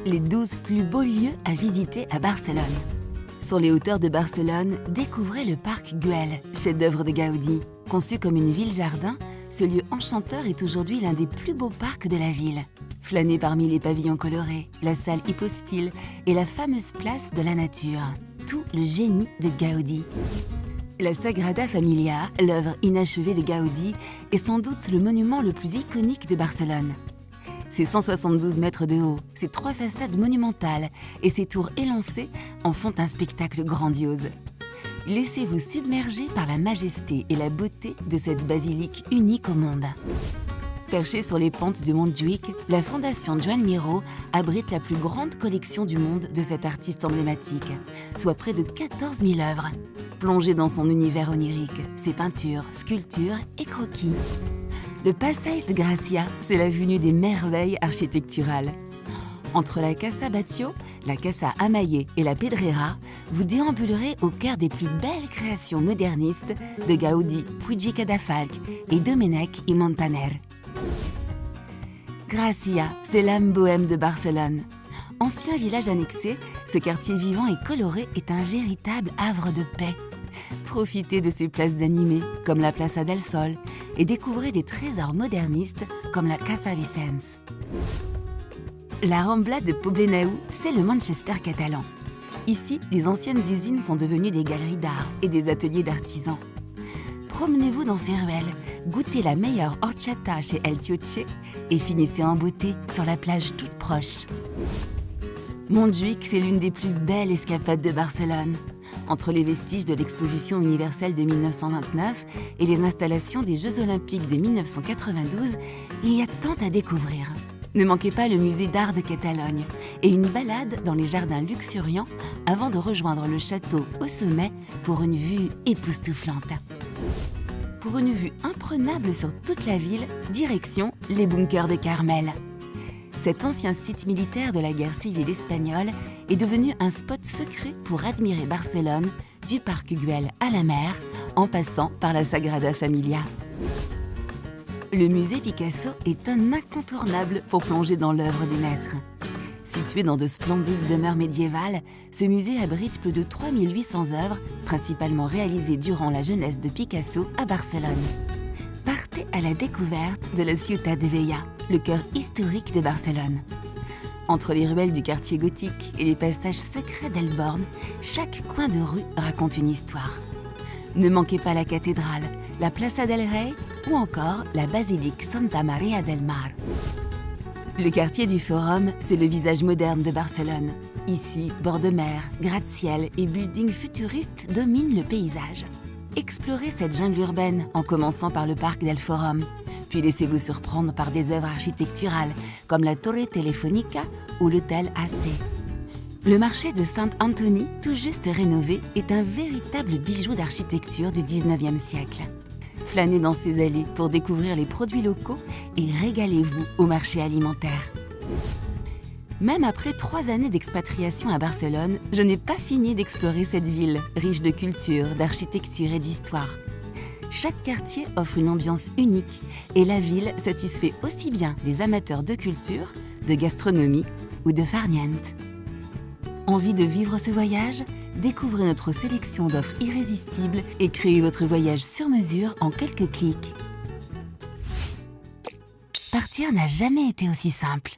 les 12 plus beaux lieux à visiter à Barcelone. Sur les hauteurs de Barcelone, découvrez le parc Güell, chef-d'œuvre de Gaudi. Conçu comme une ville-jardin, ce lieu enchanteur est aujourd'hui l'un des plus beaux parcs de la ville. Flânez parmi les pavillons colorés, la salle hypostyle et la fameuse place de la nature. Tout le génie de Gaudi. La Sagrada Familia, l'œuvre inachevée de Gaudi, est sans doute le monument le plus iconique de Barcelone. Ses 172 mètres de haut, ses 3 façades monumentales et ses tours élancées en font un spectacle grandiose. Laissez-vous submerger par la majesté et la beauté de cette basilique unique au monde. Perchée sur les pentes du Montjuïc, la fondation Joan Miró abrite la plus grande collection du monde de cet artiste emblématique, soit près de 14 000 œuvres. Plongez dans son univers onirique, ses peintures, sculptures et croquis. Le Passeig de Gràcia, c'est la venue des merveilles architecturales. Entre la Casa Batlló, la Casa Amayer et la Pedrera, vous déambulerez au cœur des plus belles créations modernistes de Gaudi, Puig i Cadafalch et Domènech i Montaner. Gràcia, c'est l'âme bohème de Barcelone. Ancien village annexé, ce quartier vivant et coloré est un véritable havre de paix. Profitez de ses places d'animés, comme la Plaça del Sol, et découvrez des trésors modernistes comme la Casa Vicens. La Rambla de Poblenou, c'est le Manchester catalan. Ici, les anciennes usines sont devenues des galeries d'art et des ateliers d'artisans. Promenez-vous dans ces ruelles, goûtez la meilleure horchata chez El Tioche et finissez en beauté sur la plage toute proche. Montjuïc, c'est l'une des plus belles escapades de Barcelone. Entre les vestiges de l'exposition universelle de 1929 et les installations des Jeux Olympiques de 1992, il y a tant à découvrir. Ne manquez pas le musée d'art de Catalogne et une balade dans les jardins luxuriants avant de rejoindre le château au sommet pour une vue époustouflante. Pour une vue imprenable sur toute la ville, direction les bunkers de Carmel. Cet ancien site militaire de la guerre civile espagnole est devenu un spot secret pour admirer Barcelone, du parc Güell à la mer, en passant par la Sagrada Familia. Le musée Picasso est un incontournable pour plonger dans l'œuvre du maître. Situé dans de splendides demeures médiévales, ce musée abrite plus de 3800 œuvres, principalement réalisées durant la jeunesse de Picasso à Barcelone. Partez à la découverte de la Ciutat Vella, le cœur historique de Barcelone. Entre les ruelles du quartier gothique et les passages secrets d'Elborn, chaque coin de rue raconte une histoire. Ne manquez pas la cathédrale, la Plaça del Rei ou encore la basilique Santa Maria del Mar. Le quartier du Forum, c'est le visage moderne de Barcelone. Ici, bord de mer, gratte-ciel et buildings futuristes dominent le paysage. Explorez cette jungle urbaine en commençant par le parc del Forum, puis laissez-vous surprendre par des œuvres architecturales comme la Torre Telefónica ou l'hôtel AC. Le marché de Saint-Anthony, tout juste rénové, est un véritable bijou d'architecture du 19e siècle. Flânez dans ces allées pour découvrir les produits locaux et régalez-vous au marché alimentaire. Même après 3 années d'expatriation à Barcelone, je n'ai pas fini d'explorer cette ville, riche de culture, d'architecture et d'histoire. Chaque quartier offre une ambiance unique et la ville satisfait aussi bien les amateurs de culture, de gastronomie ou de farniente. Envie de vivre ce voyage? Découvrez notre sélection d'offres irrésistibles et créez votre voyage sur mesure en quelques clics. Partir n'a jamais été aussi simple.